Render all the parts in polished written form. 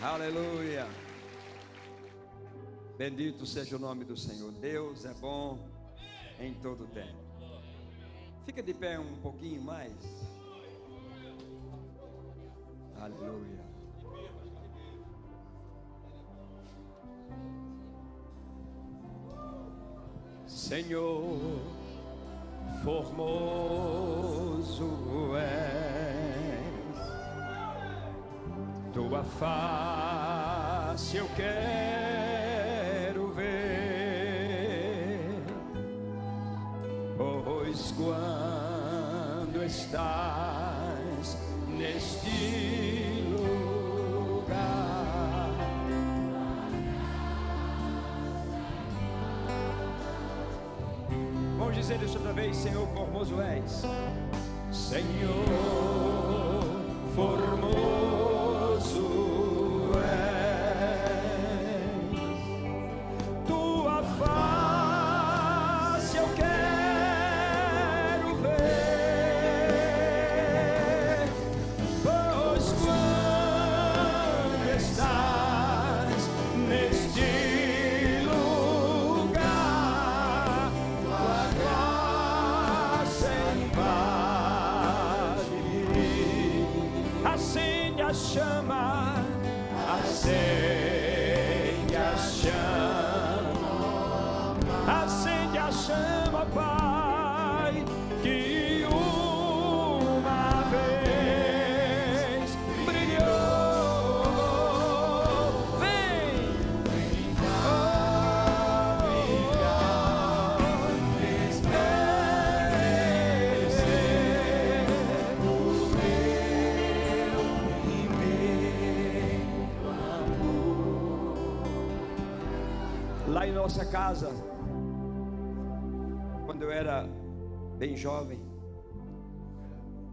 Aleluia. Bendito seja o nome do Senhor. Deus é bom em todo tempo. Fica de pé um pouquinho mais. Aleluia. Senhor, formoso és, tua face eu quero ver, pois quando estás neste lugar, vamos dizer isso outra vez. Senhor, formoso és, Senhor, formoso és, tua face eu quero ver, pois quando estás neste lugar, tua graça invade, acende a chama, acende a chama, acende a chama, Pai, que uma vez brilhou. Vem, lá em nossa casa, quando eu era bem jovem,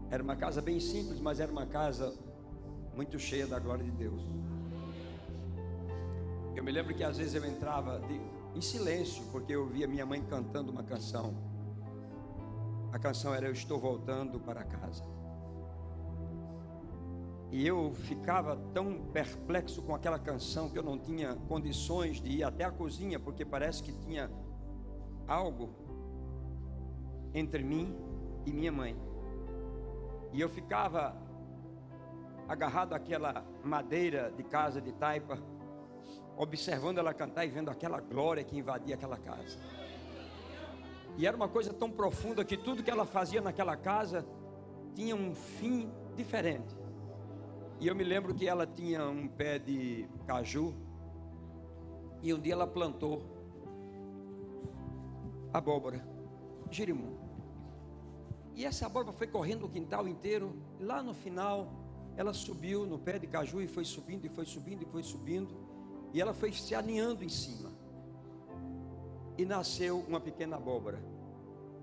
era uma casa bem simples, mas era uma casa muito cheia da glória de Deus. Eu me lembro que às vezes eu entrava em silêncio, porque eu via minha mãe cantando uma canção. A canção era "Eu estou voltando para casa". E eu ficava tão perplexo com aquela canção que eu não tinha condições de ir até a cozinha, porque parece que tinha algo entre mim e minha mãe. E eu ficava agarrado àquela madeira de casa de taipa, observando ela cantar e vendo aquela glória que invadia aquela casa. E era uma coisa tão profunda que tudo que ela fazia naquela casa tinha um fim diferente. E eu me lembro que ela tinha um pé de caju, e um dia ela plantou abóbora, girimum. E essa abóbora foi correndo o quintal inteiro. E lá no final, ela subiu no pé de caju e foi subindo, e foi subindo, e foi subindo. E ela foi se aninhando em cima. E nasceu uma pequena abóbora.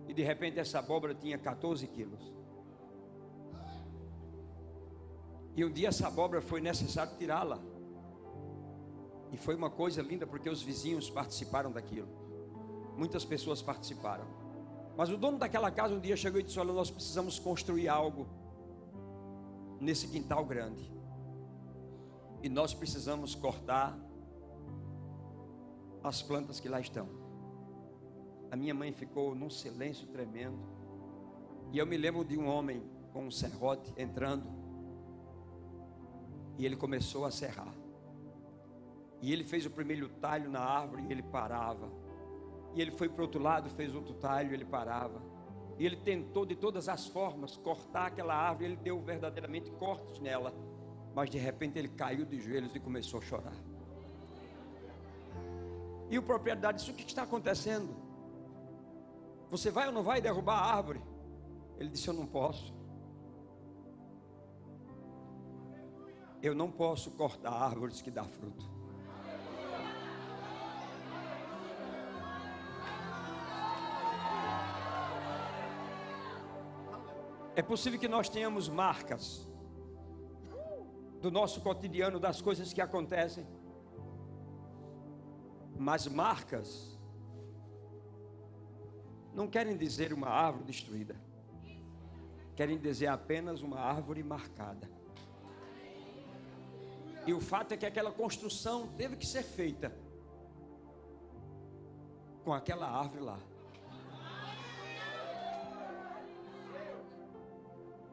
E de repente essa abóbora tinha 14 quilos. E um dia essa abóbora foi necessário tirá-la. E foi uma coisa linda, porque os vizinhos participaram daquilo. Muitas pessoas participaram. Mas o dono daquela casa um dia chegou e disse: olha, nós precisamos construir algo nesse quintal grande. E nós precisamos cortar as plantas que lá estão. A minha mãe ficou num silêncio tremendo. E eu me lembro de um homem com um serrote entrando. E ele começou a serrar. E ele fez o primeiro talho na árvore e ele parava. E ele foi para o outro lado, fez outro talho e ele parava. E ele tentou de todas as formas cortar aquela árvore. Ele deu verdadeiramente cortes nela. Mas de repente ele caiu de joelhos e começou a chorar. E o proprietário disse: o que está acontecendo? Você vai ou não vai derrubar a árvore? Ele disse: eu não posso. Eu não posso cortar árvores que dão fruto. É possível que nós tenhamos marcas do nosso cotidiano, das coisas que acontecem. Mas marcas não querem dizer uma árvore destruída. Querem dizer apenas uma árvore marcada. E o fato é que aquela construção teve que ser feita com aquela árvore lá.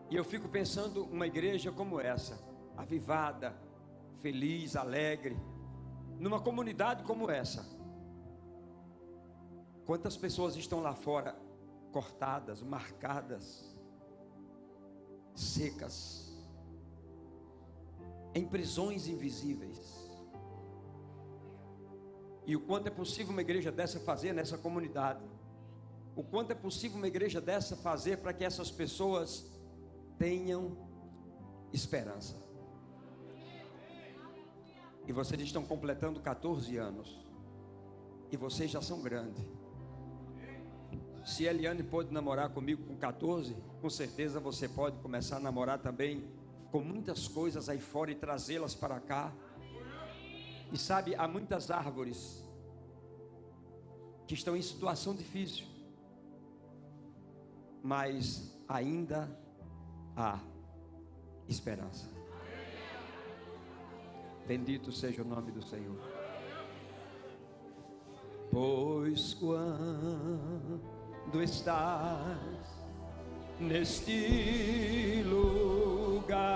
E eu fico pensando uma igreja como essa, avivada, feliz, alegre, numa comunidade como essa. Quantas pessoas estão lá fora cortadas, marcadas, secas, em prisões invisíveis. E o quanto é possível uma igreja dessa fazer nessa comunidade? O quanto é possível uma igreja dessa fazer para que essas pessoas tenham esperança? E vocês estão completando 14 anos. E vocês já são grandes. Se Eliane pôde namorar comigo com 14, com certeza você pode começar a namorar também com muitas coisas aí fora e trazê-las para cá. E sabe, há muitas árvores que estão em situação difícil, mas ainda há esperança. Bendito seja o nome do Senhor. Pois quando estás neste lugar,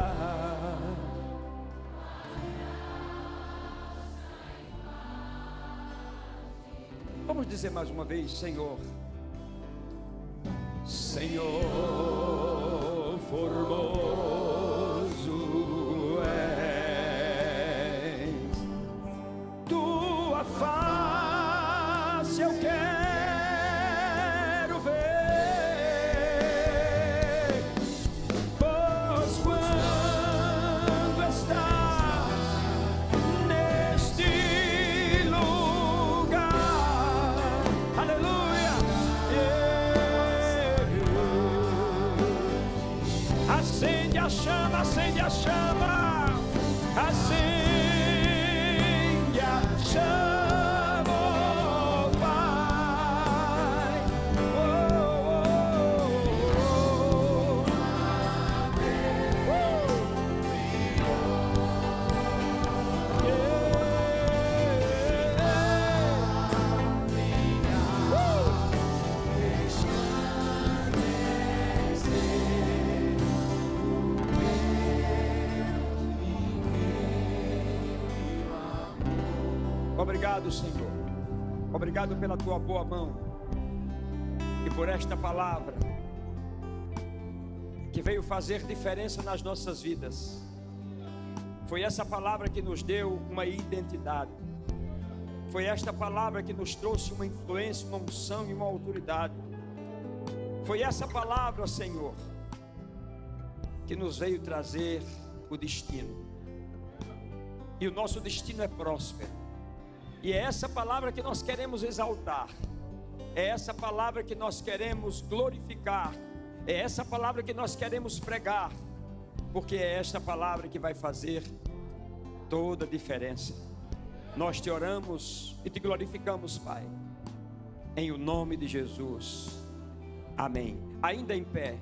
vamos dizer mais uma vez: Senhor, Senhor formoso és, tua face eu quero ver, pois quando estás neste lugar, aleluia, acende a chama, acende a chama, acende a chama, oh Pai, Obrigado, Senhor. Obrigado pela tua boa mão e por esta palavra que veio fazer diferença nas nossas vidas. Foi essa palavra que nos deu uma identidade. Foi esta palavra que nos trouxe uma influência, uma unção e uma autoridade. Foi essa palavra, Senhor, que nos veio trazer o destino. E o nosso destino é próspero. E é essa palavra que nós queremos exaltar. É essa palavra que nós queremos glorificar. É essa palavra que nós queremos pregar. Porque é esta palavra que vai fazer toda a diferença. Nós te oramos e te glorificamos, Pai, em o nome de Jesus. Amém. Ainda em pé,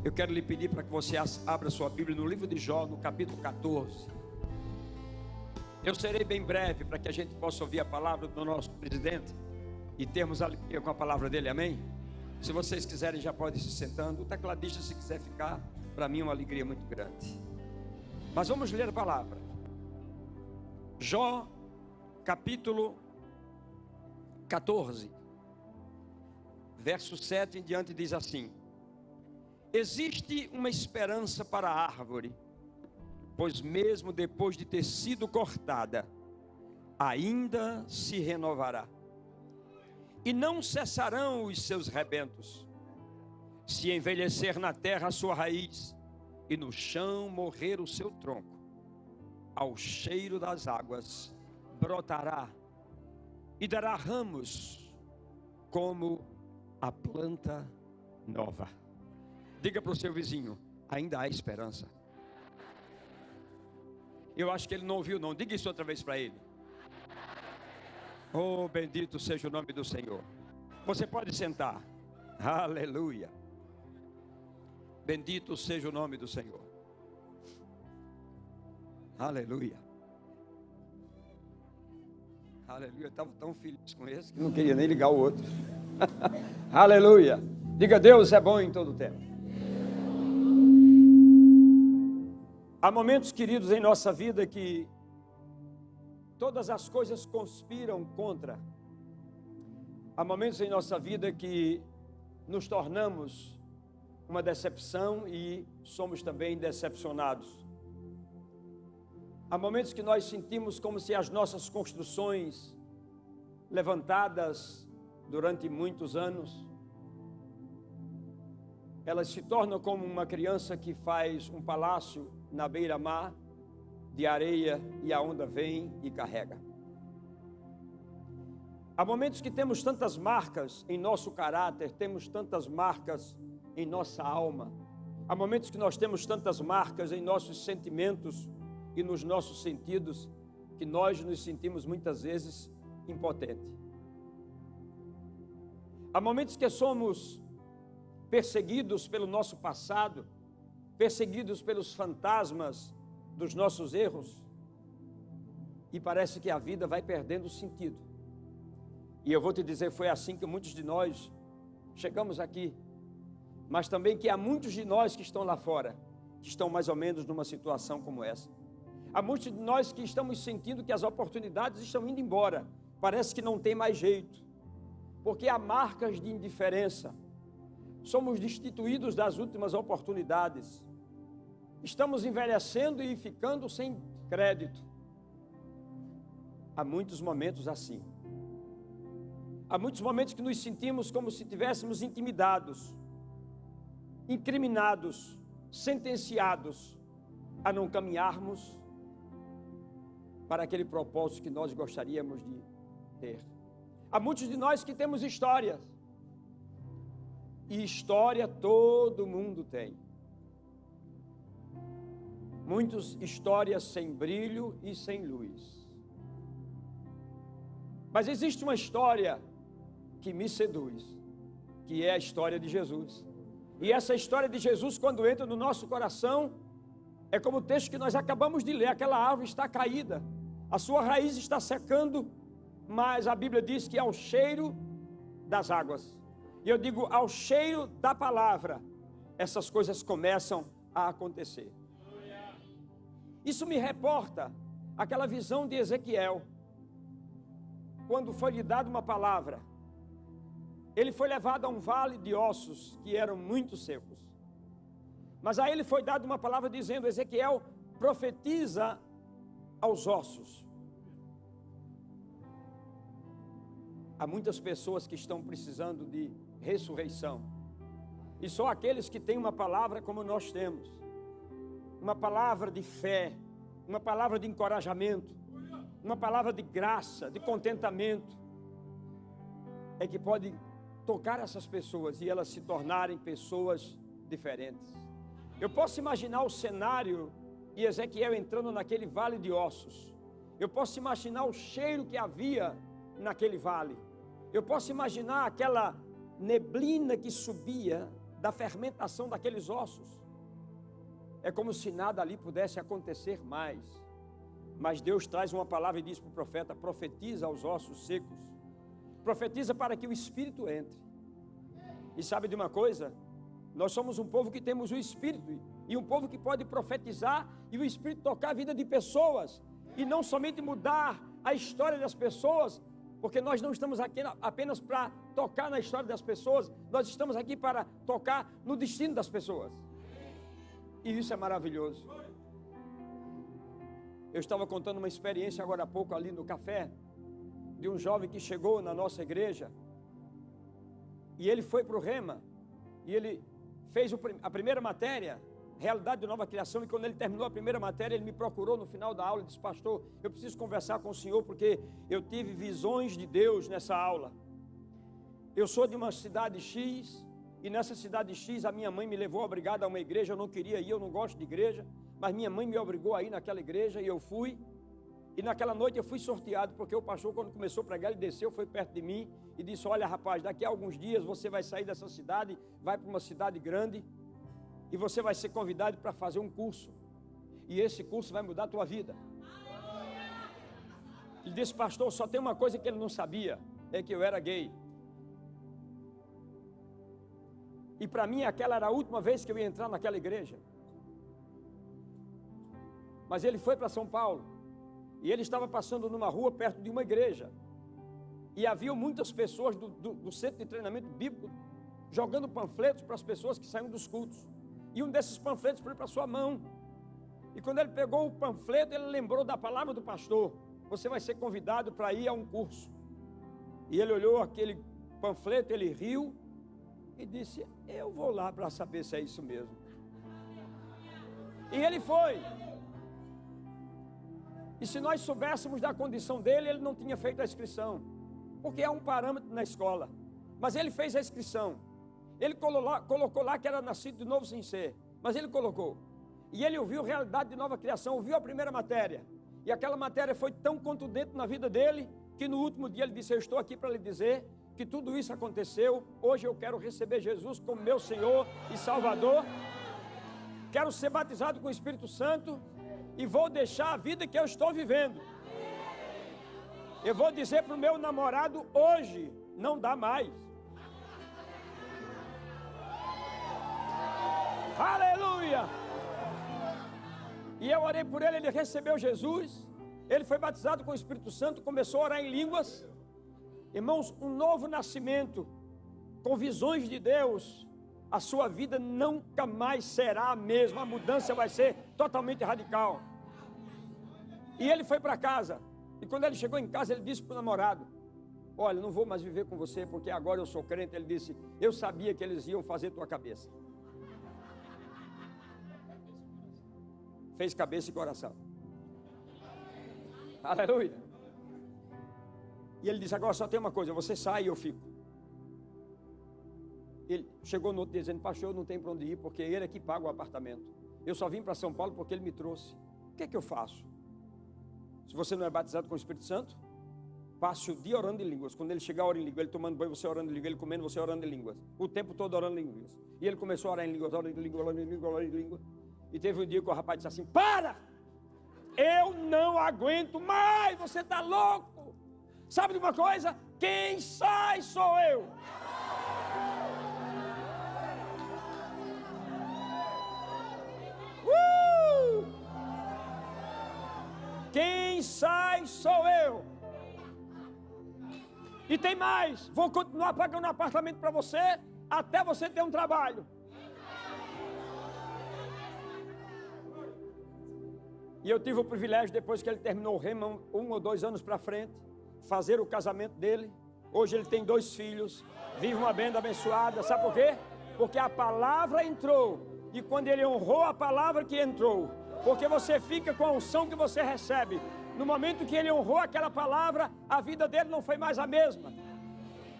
eu quero lhe pedir para que você abra sua Bíblia no livro de Jó, no capítulo 14. Eu serei bem breve para que a gente possa ouvir a palavra do nosso presidente e termos alegria com a palavra dele, amém? Se vocês quiserem, já podem se sentando. O tecladista, se quiser ficar, para mim é uma alegria muito grande. Mas vamos ler a palavra. Jó, capítulo 14, verso 7 em diante, diz assim: existe uma esperança para a árvore, pois mesmo depois de ter sido cortada, ainda se renovará, e não cessarão os seus rebentos. Se envelhecer na terra a sua raiz, e no chão morrer o seu tronco, ao cheiro das águas brotará, e dará ramos como a planta nova. Diga para o seu vizinho: ainda há esperança. Eu acho que ele não ouviu não. Diga isso outra vez para ele. Oh, bendito seja o nome do Senhor. Você pode sentar. Aleluia. Bendito seja o nome do Senhor. Aleluia. Aleluia. Eu estava tão feliz com esse que não queria nem ligar o outro. Aleluia. Diga, Deus é bom em todo o tempo. Há momentos, queridos, em nossa vida que todas as coisas conspiram contra. Há momentos em nossa vida que nos tornamos uma decepção e somos também decepcionados. Há momentos que nós sentimos como se as nossas construções levantadas durante muitos anos, elas se tornam como uma criança que faz um palácio na beira-mar de areia e a onda vem e carrega. Há momentos que temos tantas marcas em nosso caráter, temos tantas marcas em nossa alma. Há momentos que nós temos tantas marcas em nossos sentimentos e nos nossos sentidos, que nós nos sentimos muitas vezes impotentes. Há momentos que somos perseguidos pelo nosso passado, perseguidos pelos fantasmas dos nossos erros, e parece que a vida vai perdendo sentido. E eu vou te dizer, foi assim que muitos de nós chegamos aqui, mas também que há muitos de nós que estão lá fora, que estão mais ou menos numa situação como essa. Há muitos de nós que estamos sentindo que as oportunidades estão indo embora, parece que não tem mais jeito, porque há marcas de indiferença, somos destituídos das últimas oportunidades, estamos envelhecendo e ficando sem crédito. Há muitos momentos assim. Há muitos momentos que nos sentimos como se estivéssemos intimidados, incriminados, sentenciados a não caminharmos para aquele propósito que nós gostaríamos de ter. Há muitos de nós que temos histórias, e história todo mundo tem. Muitas histórias sem brilho e sem luz. Mas existe uma história que me seduz, que é a história de Jesus. E essa história de Jesus, quando entra no nosso coração, é como o texto que nós acabamos de ler: aquela árvore está caída, a sua raiz está secando, mas a Bíblia diz que ao cheiro das águas, e eu digo, ao cheiro da palavra, essas coisas começam a acontecer. Isso me reporta aquela visão de Ezequiel, quando foi lhe dada uma palavra. Ele foi levado a um vale de ossos que eram muito secos, mas a ele foi dada uma palavra dizendo: Ezequiel, profetiza aos ossos. Há muitas pessoas que estão precisando de ressurreição, e só aqueles que têm uma palavra como nós temos, uma palavra de fé, uma palavra de encorajamento, uma palavra de graça, de contentamento, é que pode tocar essas pessoas e elas se tornarem pessoas diferentes. Eu posso imaginar o cenário e Ezequiel entrando naquele vale de ossos. Eu posso imaginar o cheiro que havia naquele vale. Eu posso imaginar aquela neblina que subia da fermentação daqueles ossos. É como se nada ali pudesse acontecer mais. Mas Deus traz uma palavra e diz para o profeta: profetiza aos ossos secos. Profetiza para que o Espírito entre. E sabe de uma coisa? Nós somos um povo que temos o Espírito, e um povo que pode profetizar e o Espírito tocar a vida de pessoas, e não somente mudar a história das pessoas, porque nós não estamos aqui apenas para tocar na história das pessoas, nós estamos aqui para tocar no destino das pessoas. E isso é maravilhoso. Eu estava contando uma experiência agora há pouco ali no café, de um jovem que chegou na nossa igreja, e ele foi para o Rema, e ele fez a primeira matéria, Realidade de Nova Criação, e quando ele terminou a primeira matéria, ele me procurou no final da aula e disse: pastor, eu preciso conversar com o senhor, porque eu tive visões de Deus nessa aula. Eu sou de uma cidade X, e nessa cidade X a minha mãe me levou obrigada a uma igreja, eu não queria ir, eu não gosto de igreja, mas minha mãe me obrigou a ir naquela igreja, e eu fui. E naquela noite eu fui sorteado, porque o pastor, quando começou a pregar, ele desceu, foi perto de mim e disse: olha rapaz, daqui a alguns dias você vai sair dessa cidade, vai para uma cidade grande, e você vai ser convidado para fazer um curso. e esse curso vai mudar a tua vida. Ele disse: pastor, só tem uma coisa que ele não sabia, é que eu era gay. E para mim aquela era a última vez que eu ia entrar naquela igreja. Mas ele foi para São Paulo, e ele estava passando numa rua perto de uma igreja, e havia muitas pessoas do centro de treinamento bíblico jogando panfletos para as pessoas que saíam dos cultos, e um desses panfletos foi para sua mão, e quando ele pegou o panfleto, ele lembrou da palavra do pastor: você vai ser convidado para ir a um curso. E ele olhou aquele panfleto, ele riu e disse: eu vou lá para saber se é isso mesmo. E ele foi. E se nós soubéssemos da condição dele, ele não tinha feito a inscrição, porque é um parâmetro na escola. Mas ele fez a inscrição. Ele colocou lá que era nascido de novo sem ser, mas ele colocou. E ele ouviu realidade de nova criação, ouviu a primeira matéria. E aquela matéria foi tão contundente na vida dele, que no último dia ele disse: eu estou aqui para lhe dizer que tudo isso aconteceu. Hoje eu quero receber Jesus como meu Senhor e Salvador. Quero ser batizado com o Espírito Santo e vou deixar a vida que eu estou vivendo. Eu vou dizer para o meu namorado: hoje não dá mais. Aleluia! E eu orei por ele, ele recebeu Jesus, ele foi batizado com o Espírito Santo, começou a orar em línguas. Irmãos, um novo nascimento, com visões de Deus, a sua vida nunca mais será a mesma, a mudança vai ser totalmente radical. E ele foi para casa, e quando ele chegou em casa, ele disse para o namorado: olha, não vou mais viver com você, porque agora eu sou crente. Ele disse: eu sabia que eles iam fazer tua cabeça. Fez cabeça e coração. Aleluia. E ele disse: agora só tem uma coisa, você sai e eu fico. Ele chegou no outro dia dizendo: pastor, eu não tenho para onde ir, porque ele é que paga o apartamento. Eu só vim para São Paulo porque ele me trouxe. O que é que eu faço? Se você não é batizado com o Espírito Santo, passe o dia orando em línguas. Quando ele chegar, ora em línguas. Ele tomando banho, você orando em línguas. Ele comendo, você orando em línguas. O tempo todo orando em línguas. E ele começou a orar em línguas, orando em línguas, orando em línguas, orando em línguas. E teve um dia que o rapaz disse assim: para! Eu não aguento mais, você está louco. Sabe de uma coisa? Quem sai sou eu. Quem sai sou eu. E tem mais, vou continuar pagando um apartamento para você, até você ter um trabalho. E eu tive o privilégio, depois que ele terminou o rema, 1 ou 2 anos para frente, fazer o casamento dele. Hoje ele tem 2 filhos, vive uma banda abençoada. Sabe por quê? Porque a palavra entrou, e quando ele honrou a palavra que entrou, porque você fica com a unção que você recebe, no momento que ele honrou aquela palavra, a vida dele não foi mais a mesma.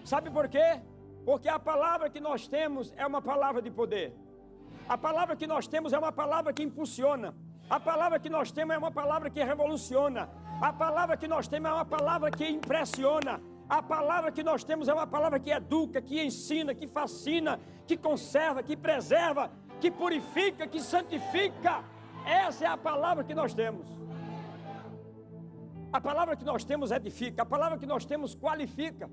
Sabe por quê? Porque a palavra que nós temos é uma palavra de poder. A palavra que nós temos é uma palavra que impulsiona. A palavra que nós temos é uma palavra que revoluciona. A palavra que nós temos é uma palavra que impressiona. A palavra que nós temos é uma palavra que educa, que ensina, que fascina, que conserva, que preserva, que purifica, que santifica. Essa é a palavra que nós temos. A palavra que nós temos edifica, a palavra que nós temos qualifica,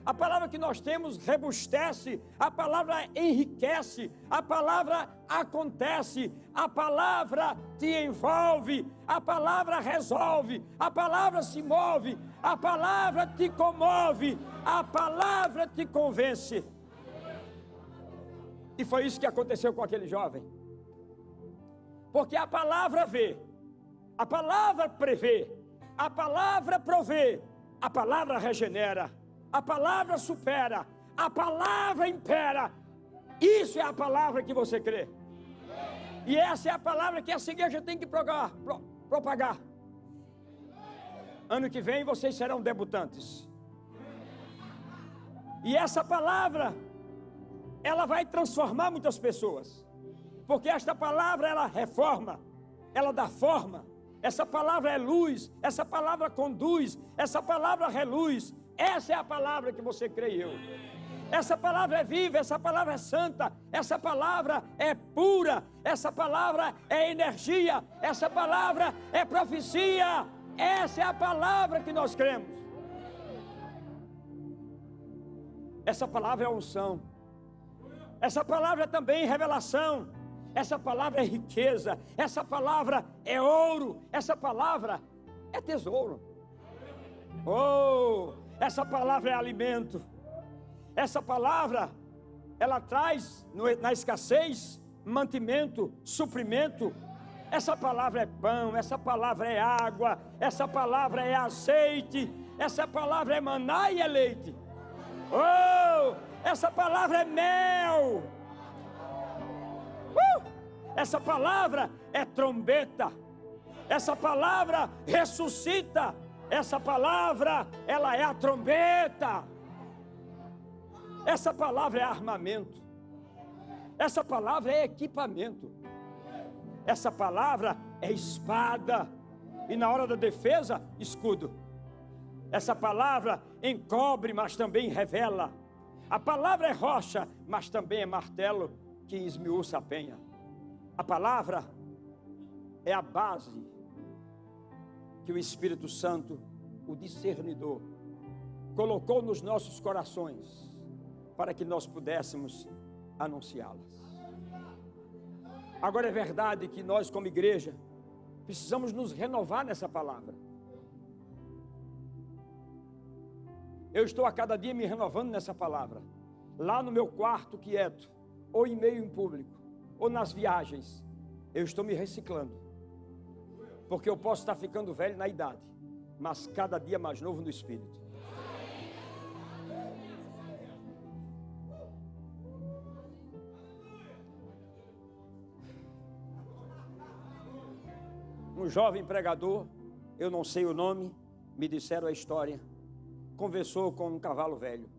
a palavra que nós temos rebustece, a palavra enriquece, a palavra acontece, a palavra te envolve, a palavra resolve, a palavra se move, a palavra te comove, a palavra te convence. E foi isso que aconteceu com aquele jovem. Porque a palavra vê, a palavra prevê, a palavra provê, a palavra regenera, a palavra supera, a palavra impera. Isso é a palavra que você crê. E essa é a palavra que essa igreja tem que propagar. Ano que vem vocês serão debutantes. E essa palavra, ela vai transformar muitas pessoas. Porque esta palavra, ela reforma, ela dá forma. Essa palavra é luz, essa palavra conduz, essa palavra reluz. Essa é a palavra que você crê e eu. Essa palavra é viva, essa palavra é santa, essa palavra é pura, essa palavra é energia, essa palavra é profecia. Essa é a palavra que nós cremos. Essa palavra é unção. Essa palavra é também revelação. Essa palavra é riqueza. Essa palavra é ouro. Essa palavra é tesouro. Oh, essa palavra é alimento. Essa palavra, ela traz na escassez mantimento, suprimento. Essa palavra é pão, essa palavra é água, essa palavra é azeite, essa palavra é maná e é leite. Oh, essa palavra é mel. Essa palavra é trombeta. Essa palavra ressuscita. Essa palavra, ela é a trombeta. Essa palavra é armamento. Essa palavra é equipamento. Essa palavra é espada. E na hora da defesa, escudo. Essa palavra encobre, mas também revela. A palavra é rocha, mas também é martelo que esmiuça a penha. A palavra é a base que o Espírito Santo, o discernidor, colocou nos nossos corações para que nós pudéssemos anunciá-las. Agora é verdade que nós, como igreja, precisamos nos renovar nessa palavra. Eu estou a cada dia me renovando nessa palavra. Lá no meu quarto quieto, ou em meio em público, ou nas viagens, eu estou me reciclando. Porque eu posso estar ficando velho na idade, mas cada dia mais novo no espírito. Um jovem pregador, eu não sei o nome, me disseram a história, conversou com um cavalo velho.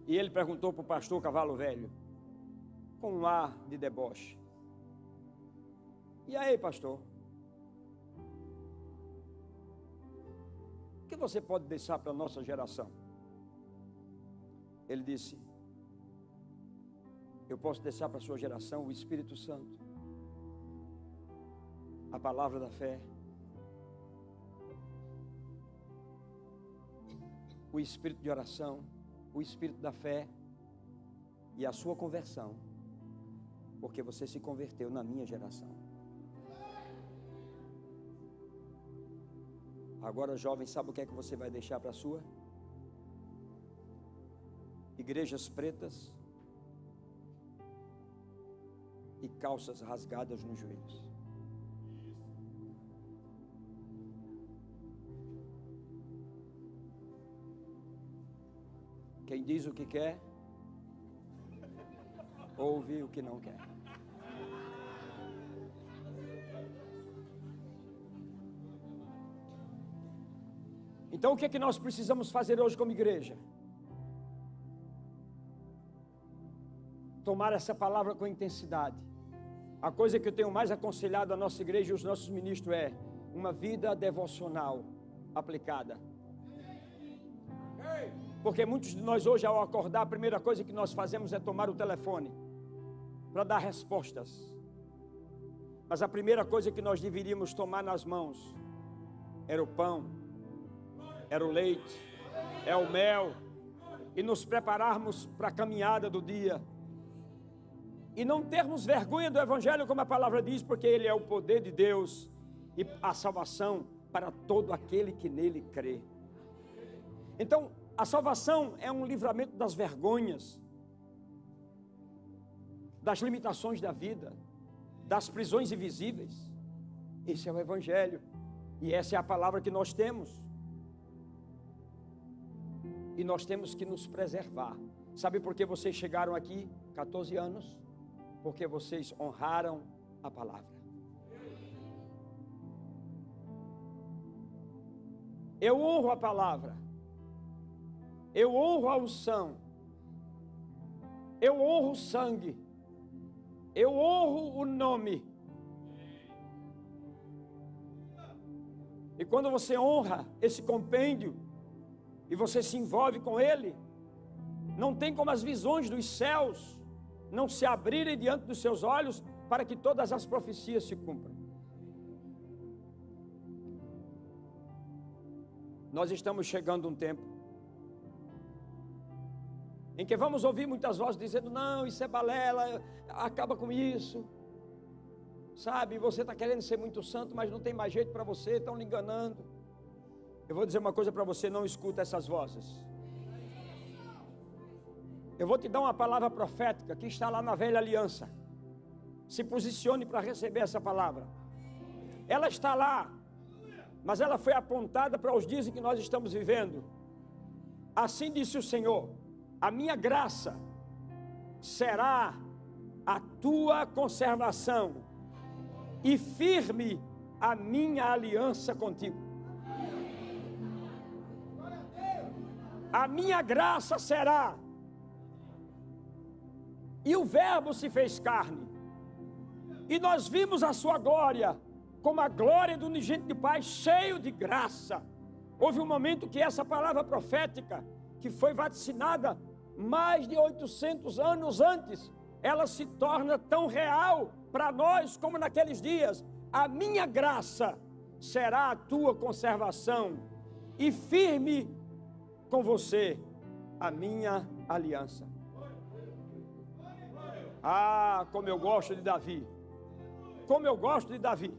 E ele perguntou para o pastor cavalo velho, com um ar de deboche: e aí, pastor, o que você pode deixar para a nossa geração? Ele disse: eu posso deixar para a sua geração o Espírito Santo, a palavra da fé, o espírito de oração, o espírito da fé e a sua conversão, porque você se converteu na minha geração. Agora, jovem, sabe o que é que você vai deixar para a sua? Igrejas pretas e calças rasgadas nos joelhos. Quem diz o que quer, ouve o que não quer. Então, o que é que nós precisamos fazer hoje como igreja? Tomar essa palavra com intensidade. A coisa que eu tenho mais aconselhado a nossa igreja e os nossos ministros é uma vida devocional aplicada. Porque muitos de nós hoje, ao acordar, a primeira coisa que nós fazemos é tomar o telefone para dar respostas. Mas a primeira coisa que nós deveríamos tomar nas mãos era o pão, era o leite, é o mel, e nos prepararmos para a caminhada do dia. E não termos vergonha do Evangelho, como a palavra diz, porque ele é o poder de Deus e a salvação para todo aquele que nele crê. Então, a salvação é um livramento das vergonhas, das limitações da vida, das prisões invisíveis. Esse é o Evangelho, e essa é a palavra que nós temos. E nós temos que nos preservar. Sabe por que vocês chegaram aqui 14 anos? Porque vocês honraram a palavra. Eu honro a palavra. Eu honro a unção. Eu honro o sangue. Eu honro o nome. E quando você honra esse compêndio, e você se envolve com Ele, não tem como as visões dos céus não se abrirem diante dos seus olhos para que todas as profecias se cumpram. Nós estamos chegando a um tempo em que vamos ouvir muitas vozes dizendo: não, isso é balela, acaba com isso. Sabe, você está querendo ser muito santo, mas não tem mais jeito para você, estão lhe enganando. Eu vou dizer uma coisa para você: não escuta essas vozes. Eu vou te dar uma palavra profética que está lá na velha aliança. Se posicione para receber essa palavra. Ela está lá, mas ela foi apontada para os dias em que nós estamos vivendo. Assim disse o Senhor: a minha graça será a tua conservação e firme a minha aliança contigo. A minha graça será. E o Verbo se fez carne, e nós vimos a sua glória, como a glória do unigênito de Pai, cheio de graça. Houve um momento que essa palavra profética, que foi vaticinada mais de 800 anos antes, ela se torna tão real para nós como naqueles dias. A minha graça será a tua conservação, e firme com você a minha aliança. Ah, como eu gosto de Davi. Como eu gosto de Davi.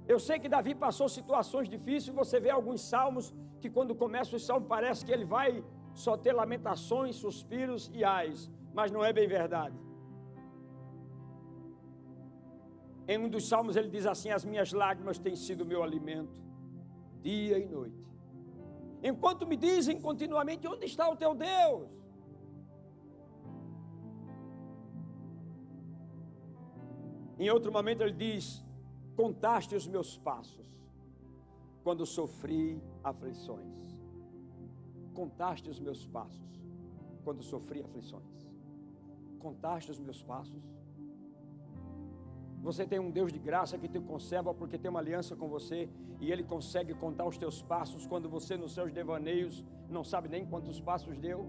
Eu sei que Davi passou situações difíceis. Você vê alguns salmos que quando começa o salmo parece que ele vai só ter lamentações, suspiros e ais. Mas não é bem verdade. Em um dos salmos ele diz assim: as minhas lágrimas têm sido meu alimento, dia e noite. Enquanto me dizem continuamente: onde está o teu Deus? Em outro momento ele diz: contaste os meus passos quando sofri aflições. Contaste os meus passos quando sofri aflições. Contaste os meus passos. Você tem um Deus de graça que te conserva porque tem uma aliança com você, e Ele consegue contar os teus passos quando você nos seus devaneios não sabe nem quantos passos deu.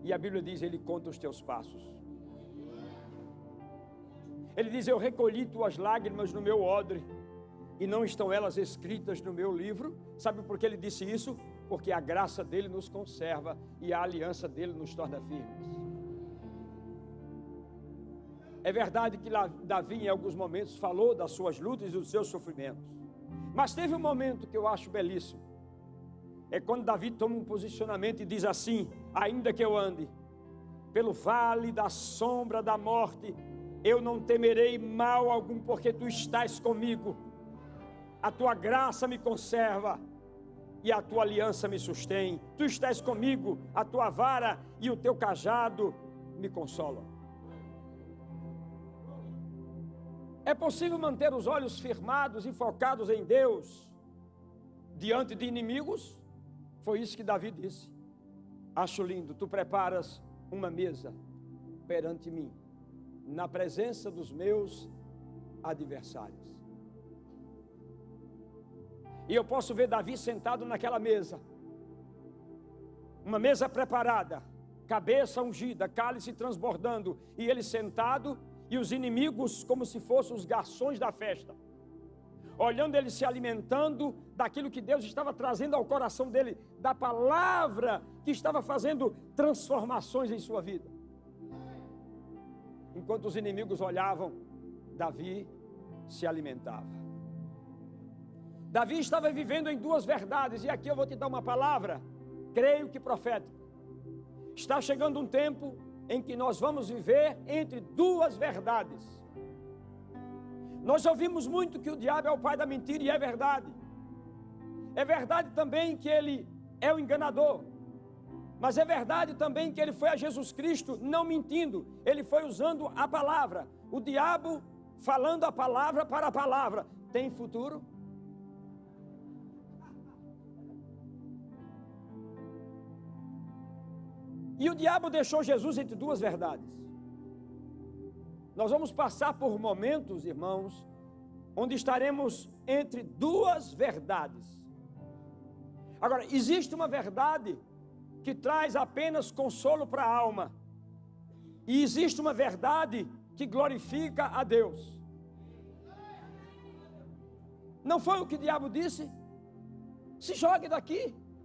E a Bíblia diz: Ele conta os teus passos. Ele diz: eu recolhi tuas lágrimas no meu odre, e não estão elas escritas no meu livro. Sabe por que ele disse isso? Porque a graça dele nos conserva e a aliança dele nos torna firmes. É verdade que Davi em alguns momentos falou das suas lutas e dos seus sofrimentos, mas teve um momento que eu acho belíssimo. É quando Davi toma um posicionamento e diz assim: ainda que eu ande pelo vale da sombra da morte, eu não temerei mal algum, porque tu estás comigo. A tua graça me conserva e a tua aliança me sustém. Tu estás comigo, a tua vara e o teu cajado me consolam. É possível manter os olhos firmados e focados em Deus diante de inimigos? Foi isso que Davi disse. Acho lindo: tu preparas uma mesa perante mim, na presença dos meus adversários. E eu posso ver Davi sentado naquela mesa, uma mesa preparada, cabeça ungida, cálice transbordando, e ele sentado, e os inimigos como se fossem os garçons da festa, olhando ele se alimentando daquilo que Deus estava trazendo ao coração dele, da palavra que estava fazendo transformações em sua vida. Enquanto os inimigos olhavam, Davi se alimentava. Davi estava vivendo em duas verdades, e aqui eu vou te dar uma palavra, creio que profética. Está chegando um tempo em que nós vamos viver entre duas verdades. Nós ouvimos muito que o diabo é o pai da mentira, e é verdade. É verdade também que ele é o enganador. Mas é verdade também que ele foi a Jesus Cristo não mentindo, ele foi usando a palavra. O diabo falando a palavra para a palavra. Tem futuro? E o diabo deixou Jesus entre duas verdades. Nós vamos passar por momentos, irmãos, onde estaremos entre duas verdades. Agora, existe uma verdade que traz apenas consolo para a alma. E existe uma verdade que glorifica a Deus. Não foi o que o diabo disse? Se jogue daqui.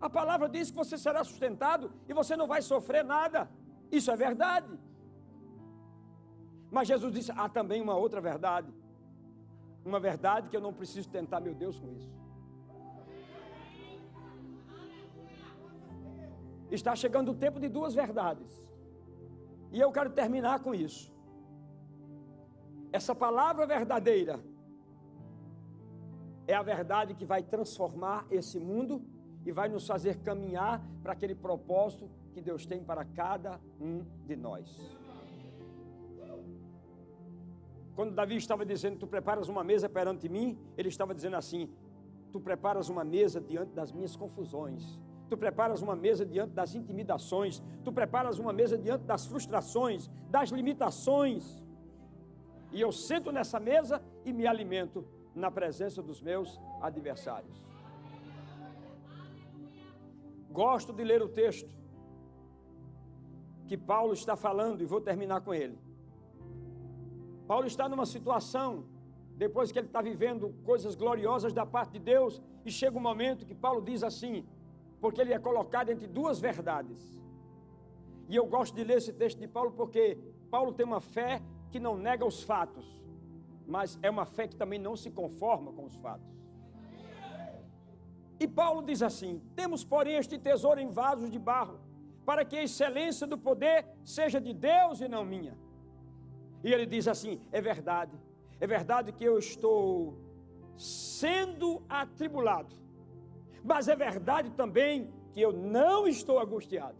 A palavra diz que você será sustentado e você não vai sofrer nada. Isso é verdade. Mas Jesus disse, há também uma outra verdade. Uma verdade que eu não preciso tentar meu Deus com isso. Está chegando o tempo de duas verdades. E eu quero terminar com isso. Essa palavra verdadeira é a verdade que vai transformar esse mundo e vai nos fazer caminhar para aquele propósito que Deus tem para cada um de nós. Quando Davi estava dizendo, tu preparas uma mesa perante mim, ele estava dizendo assim, tu preparas uma mesa diante das minhas confusões. Tu preparas uma mesa diante das intimidações. Tu preparas uma mesa diante das frustrações, das limitações. E eu sento nessa mesa e me alimento na presença dos meus adversários. Gosto de ler o texto que Paulo está falando e vou terminar com ele. Paulo está numa situação, depois que ele está vivendo coisas gloriosas da parte de Deus, e chega um momento que Paulo diz assim, porque ele é colocado entre duas verdades. E eu gosto de ler esse texto de Paulo porque Paulo tem uma fé que não nega os fatos, mas é uma fé que também não se conforma com os fatos. E Paulo diz assim, temos porém este tesouro em vasos de barro, para que a excelência do poder seja de Deus e não minha. E ele diz assim, é verdade que eu estou sendo atribulado, mas é verdade também que eu não estou angustiado.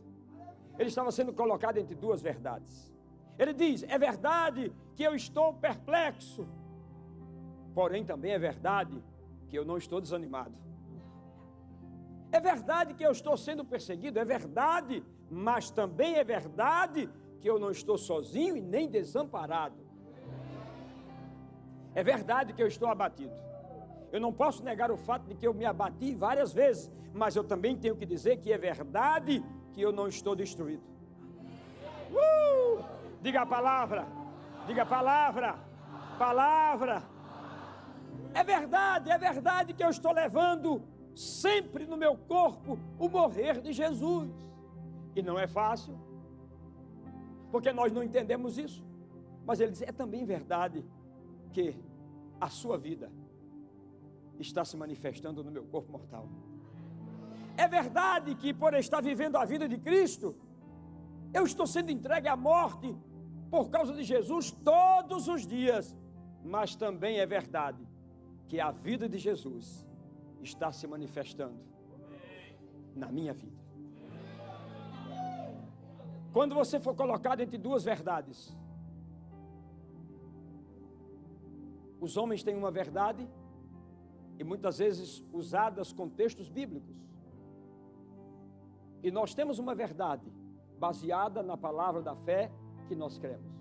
Ele estava sendo colocado entre duas verdades. Ele diz, é verdade que eu estou perplexo, porém também é verdade que eu não estou desanimado. É verdade que eu estou sendo perseguido, é verdade, mas também é verdade que eu não estou sozinho e nem desamparado. É verdade que eu estou abatido. Eu não posso negar o fato de que eu me abati várias vezes, mas eu também tenho que dizer que é verdade que eu não estou destruído. Diga a palavra, palavra. É verdade que eu estou levando sempre no meu corpo o morrer de Jesus. E não é fácil, porque nós não entendemos isso. Mas ele diz, é também verdade que a sua vida está se manifestando no meu corpo mortal. É verdade que por estar vivendo a vida de Cristo, eu estou sendo entregue à morte por causa de Jesus todos os dias. Mas também é verdade que a vida de Jesus está se manifestando na minha vida. Quando você for colocado entre duas verdades, os homens têm uma verdade e muitas vezes usadas com textos bíblicos. E nós temos uma verdade baseada na palavra da fé que nós cremos.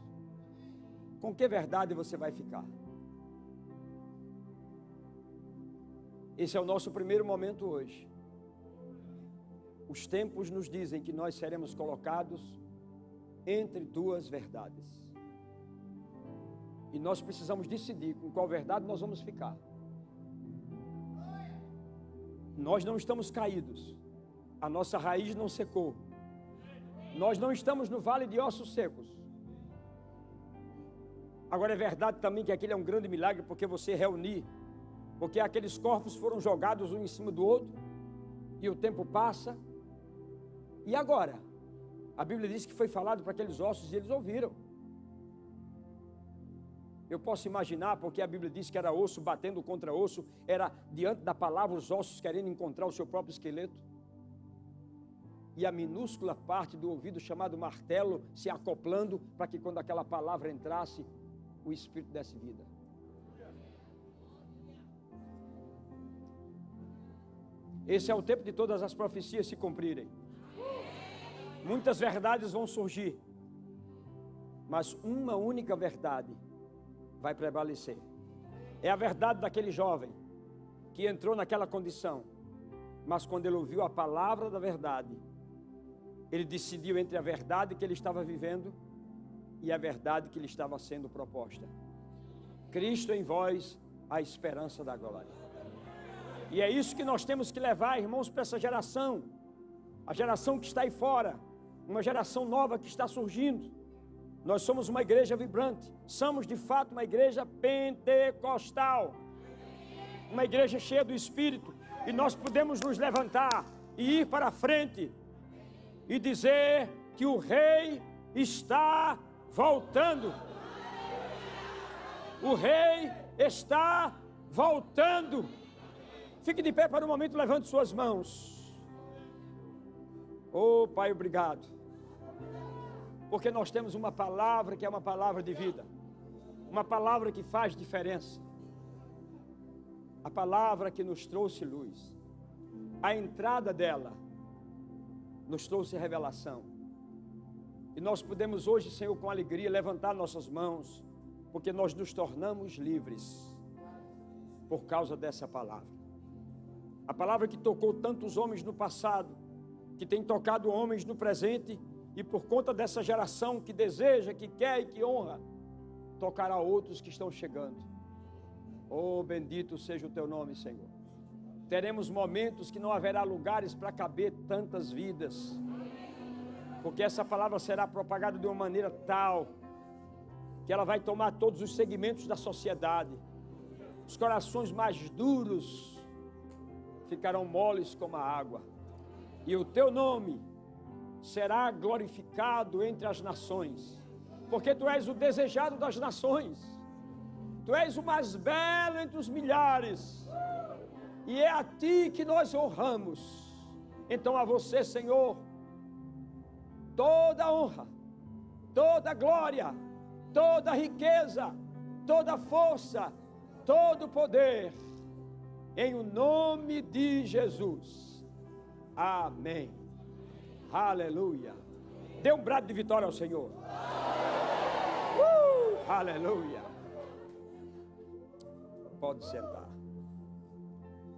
Com que verdade você vai ficar? Esse é o nosso primeiro momento hoje. Os tempos nos dizem que nós seremos colocados entre duas verdades. E nós precisamos decidir com qual verdade nós vamos ficar. Nós não estamos caídos. A nossa raiz não secou. Nós não estamos no vale de ossos secos. Agora é verdade também que aquele é um grande milagre, porque você reunir, porque aqueles corpos foram jogados um em cima do outro, e o tempo passa, e agora? A Bíblia diz que foi falado para aqueles ossos e eles ouviram. Eu posso imaginar, porque a Bíblia diz que era osso batendo contra osso, era diante da palavra os ossos querendo encontrar o seu próprio esqueleto. E a minúscula parte do ouvido chamado martelo se acoplando para que quando aquela palavra entrasse, o Espírito desse vida. Esse é o tempo de todas as profecias se cumprirem. Muitas verdades vão surgir, mas uma única verdade vai prevalecer. É a verdade daquele jovem que entrou naquela condição, Mas quando ele ouviu a palavra da verdade, ele decidiu entre a verdade que ele estava vivendo e a verdade que lhe estava sendo proposta. Cristo em vós, a esperança da glória. E é isso que nós temos que levar, irmãos, para essa geração. A geração que está aí fora, uma geração nova que está surgindo. Nós somos uma igreja vibrante, somos de fato uma igreja pentecostal, uma igreja cheia do Espírito, e nós podemos nos levantar e ir para a frente e dizer que o Rei está voltando. O Rei está voltando. Fique de pé para um momento, levante suas mãos. Oh, Pai, obrigado. Porque nós temos uma palavra que é uma palavra de vida. Uma palavra que faz diferença. A palavra que nos trouxe luz. A entrada dela nos trouxe revelação. E nós podemos hoje, Senhor, com alegria, levantar nossas mãos, porque nós nos tornamos livres por causa dessa palavra. A palavra que tocou tantos homens no passado, que tem tocado homens no presente, e por conta dessa geração que deseja, que quer e que honra, tocará outros que estão chegando. Oh, bendito seja o teu nome, Senhor. Teremos momentos que não haverá lugares para caber tantas vidas, porque essa palavra será propagada de uma maneira tal que ela vai tomar todos os segmentos da sociedade. Os corações mais duros ficarão moles como a água, e o teu nome será glorificado entre as nações, porque tu és o desejado das nações, tu és o mais belo entre os milhares, e é a ti que nós honramos. Então a você, Senhor, toda honra, toda glória, toda riqueza, toda força, todo poder, em o nome de Jesus. Amém. Aleluia. Dê um brado de vitória ao Senhor. Aleluia. Pode sentar.